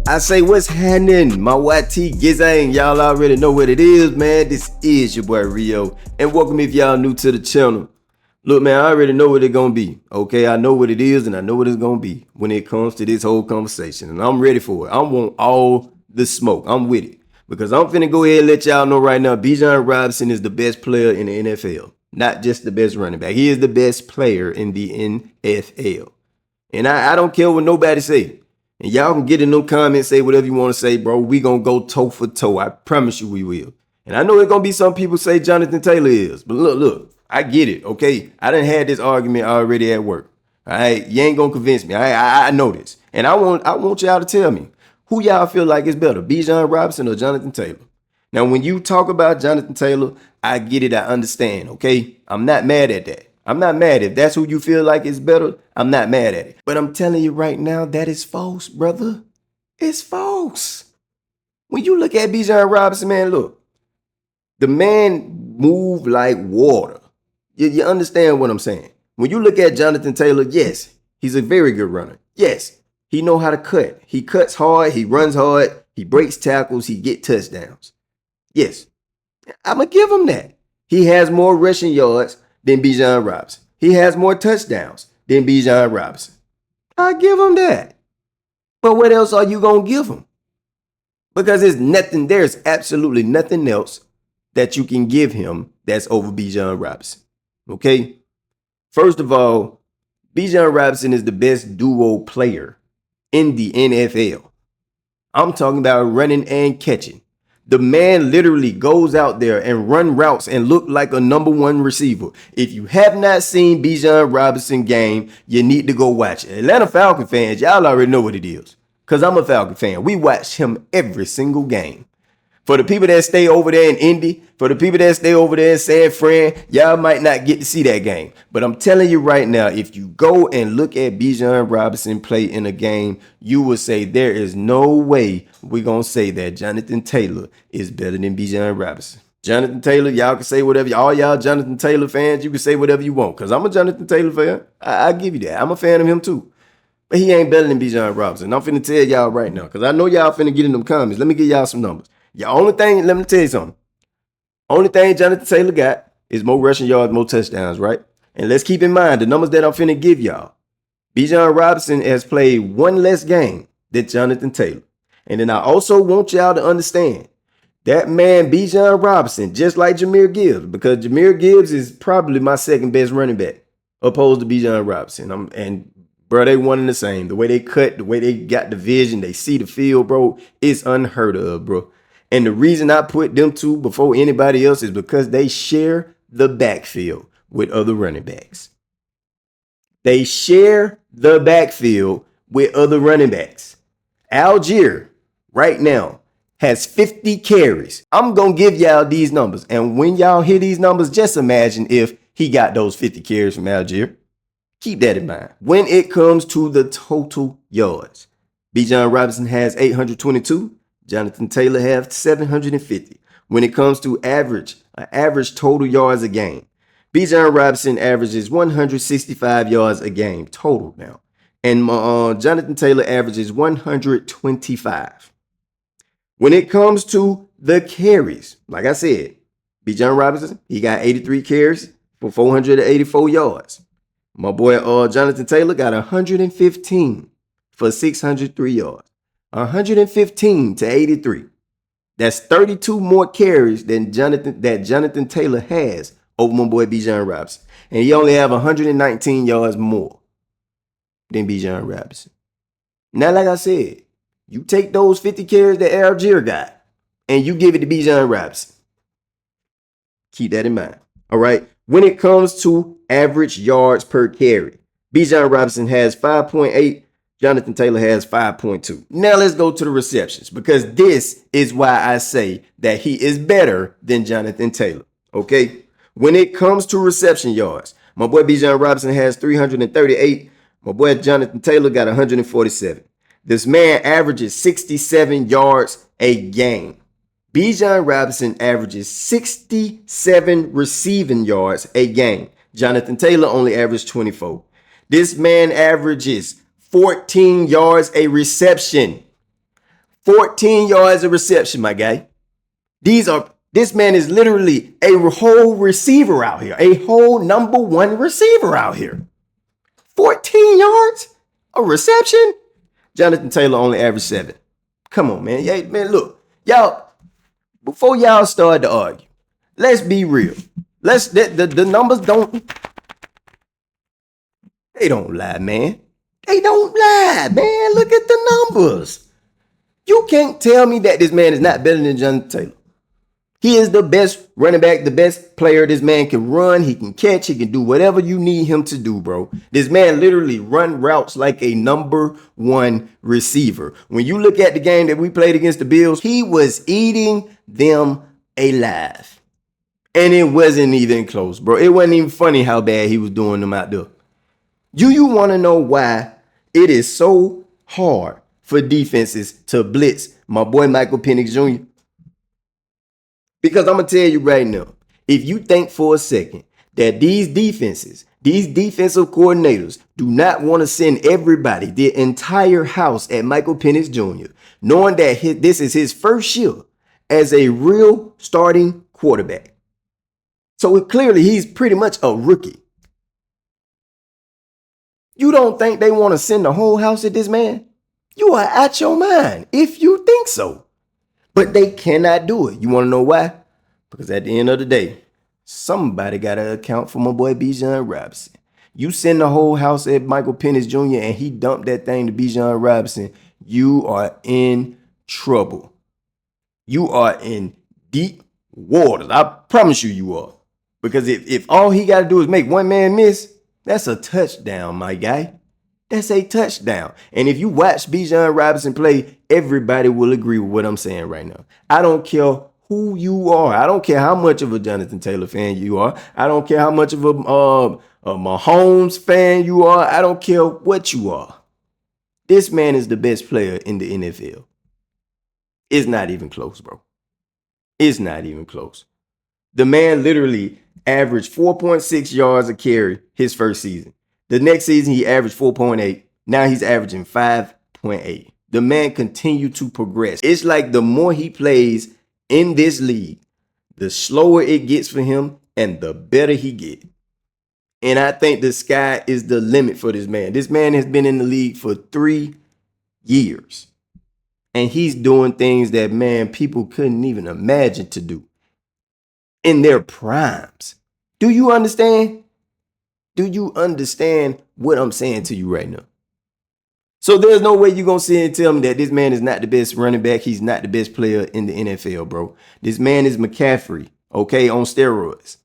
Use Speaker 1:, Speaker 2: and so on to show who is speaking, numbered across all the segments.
Speaker 1: I say, what's happening? My YT Gizang, y'all already know what it is, man. This is your boy Rio, and welcome if y'all new to the channel. Look, man, I already know what it's gonna be. Okay, I know what it is, and I know what it's gonna be when it comes to this whole conversation, and I'm ready for it. I want all the smoke. I'm with it because I'm finna go ahead and let y'all know right now. Bijan Robinson is the best player in the NFL, not just the best running back. He is the best player in the NFL, and I don't care what nobody say. And y'all can get in them comments, say whatever you want to say, bro. We gonna go toe for toe. I promise you we will. And I know there's gonna be some people say Jonathan Taylor is, but look, I get it, okay? I done had this argument already at work. All right, you ain't gonna convince me. I know this, and I want y'all to tell me who y'all feel like is better, Bijan Robinson or Jonathan Taylor. Now, when you talk about Jonathan Taylor, I get it, I understand, okay? I'm not mad at that. I'm not mad. If that's who you feel like is better, I'm not mad at it. But I'm telling you right now, that is false, brother. It's false. When you look at Bijan Robinson, man, look. The man move like water. You understand what I'm saying? When you look at Jonathan Taylor, yes, he's a very good runner. Yes, he know how to cut. He cuts hard. He runs hard. He breaks tackles. He get touchdowns. Yes, I'm going to give him that. He has more rushing yards than Bijan Robinson. He has more touchdowns than Bijan Robinson. I give him that. But what else are you going to give him? Because there's absolutely nothing else that you can give him that's over Bijan Robinson. Okay? First of all, Bijan Robinson is the best duo player in the NFL. I'm talking about running and catching. The man literally goes out there and run routes and look like a number one receiver. If you have not seen Bijan Robinson game, you need to go watch it. Atlanta Falcon fans, y'all already know what it is. Because I'm a Falcon fan. We watch him every single game. For the people that stay over there in Indy, for the people that stay over there in San Fran, y'all might not get to see that game. But I'm telling you right now, if you go and look at Bijan Robinson play in a game, you will say there is no way we're going to say that Jonathan Taylor is better than Bijan Robinson. Jonathan Taylor, y'all can say whatever. All y'all Jonathan Taylor fans, you can say whatever you want. Because I'm a Jonathan Taylor fan. I give you that. I'm a fan of him too. But he ain't better than Bijan Robinson. I'm finna tell y'all right now. Because I know y'all finna get in them comments. Let me give y'all some numbers. Only thing, let me tell you something. Only thing Jonathan Taylor got is more rushing yards, more touchdowns, right? And let's keep in mind the numbers that I'm finna give y'all. Bijan Robinson has played one less game than Jonathan Taylor. And then I also want y'all to understand that man, Bijan Robinson, just like Jahmyr Gibbs, because Jahmyr Gibbs is probably my second best running back opposed to Bijan Robinson. And bro, they one and the same. The way they cut, the way they got the vision, they see the field, bro, it's unheard of, bro. And the reason I put them two before anybody else is because they share the backfield with other running backs. They share the backfield with other running backs. Algier, right now, has 50 carries. I'm going to give y'all these numbers. And when y'all hear these numbers, just imagine if he got those 50 carries from Algier. Keep that in mind. When it comes to the total yards, Bijan Robinson has 822. Jonathan Taylor has 750. When it comes to average total yards a game, Bijan Robinson averages 165 yards a game total now. And Jonathan Taylor averages 125. When it comes to the carries, like I said, Bijan Robinson, he got 83 carries for 484 yards. My boy Jonathan Taylor got 115 for 603 yards. 115 to 83. That's 32 more carries than Jonathan Taylor has over my boy Bijan Robinson. And he only have 119 yards more than Bijan Robinson. Now, like I said, you take those 50 carries that Algier got and you give it to Bijan Robinson. Keep that in mind. All right. When it comes to average yards per carry, Bijan Robinson has 5.8. Jonathan Taylor has 5.2. Now let's go to the receptions because this is why I say that he is better than Jonathan Taylor. Okay. When it comes to reception yards, my boy Bijan Robinson has 338. My boy Jonathan Taylor got 147. This man averages 67 yards a game. Bijan Robinson averages 67 receiving yards a game. Jonathan Taylor only averaged 24. This man averages 14 yards a reception. 14 yards of reception, my guy. This man is literally a whole receiver out here, a whole number one receiver out here. 14 yards of reception? Jonathan Taylor only averaged 7. Come on, man. Yeah, man, look. Y'all, before y'all start to argue, let's be real. The numbers they don't lie, man. They don't lie, man. Look at the numbers. You can't tell me that this man is not better than Jonathan Taylor. He is the best running back, the best player. This man can run, he can catch, he can do whatever you need him to do, bro. This man literally run routes like a number one receiver. When you look at the game that we played against the Bills, he was eating them alive. And it wasn't even close, bro. It wasn't even funny how bad he was doing them out there. Do you want to know why it is so hard for defenses to blitz my boy Michael Penix Jr.? Because I'm going to tell you right now, if you think for a second that these defenses, these defensive coordinators do not want to send everybody, the entire house at Michael Penix Jr., knowing that this is his first year as a real starting quarterback. So clearly he's pretty much a rookie. You don't think they want to send the whole house at this man? You are out your mind if you think so. But they cannot do it. You want to know why? Because at the end of the day, somebody got to account for my boy Bijan Robinson. You send the whole house at Michael Penix Jr. and he dumped that thing to Bijan Robinson, you are in trouble. You are in deep waters. I promise you are. Because if all he got to do is make one man miss, that's a touchdown, my guy. That's a touchdown. And if you watch Bijan Robinson play, everybody will agree with what I'm saying right now. I don't care who you are. I don't care how much of a Jonathan Taylor fan you are. I don't care how much of a Mahomes fan you are. I don't care what you are. This man is the best player in the NFL. It's not even close, bro. It's not even close. The man literally averaged 4.6 yards a carry his first season. The next season, he averaged 4.8. Now he's averaging 5.8. The man continued to progress. It's like the more he plays in this league, the slower it gets for him and the better he gets. And I think the sky is the limit for this man. This man has been in the league for 3 years. And he's doing things that, man, people couldn't even imagine to do in their primes. Do you understand? Do you understand what I'm saying to you right now? So there's no way you're going to sit and tell me that this man is not the best running back. He's not the best player in the NFL, bro. This man is McCaffrey, okay, on steroids.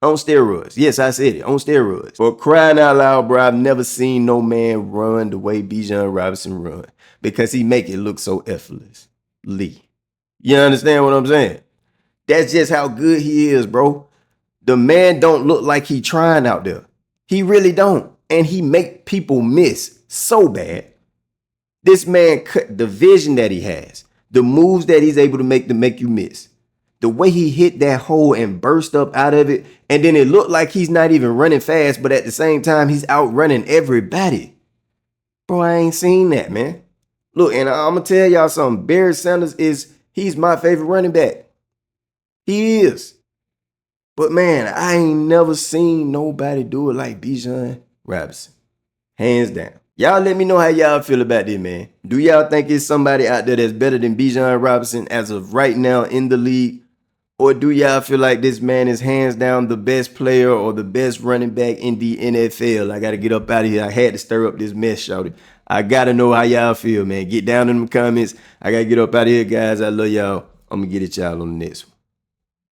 Speaker 1: On steroids. Yes, I said it, on steroids. For crying out loud, bro, I've never seen no man run the way Bijan Robinson run because he make it look so effortlessly. You understand what I'm saying? That's just how good he is, bro. The man don't look like he trying out there. He really don't. And he make people miss so bad. This man cut the vision that he has, the moves that he's able to make you miss. The way he hit that hole and burst up out of it. And then it looked like he's not even running fast, but at the same time, he's outrunning everybody. Bro, I ain't seen that, man. Look, and I'm going to tell y'all something. Barry Sanders he's my favorite running back. He is. But man, I ain't never seen nobody do it like Bijan Robinson. Hands down. Y'all let me know how y'all feel about this, man. Do y'all think it's somebody out there that's better than Bijan Robinson as of right now in the league? Or do y'all feel like this man is hands down the best player or the best running back in the NFL? I got to get up out of here. I had to stir up this mess, shawty. I got to know how y'all feel, man. Get down in the comments. I got to get up out of here, guys. I love y'all. I'm going to get at y'all on the next one.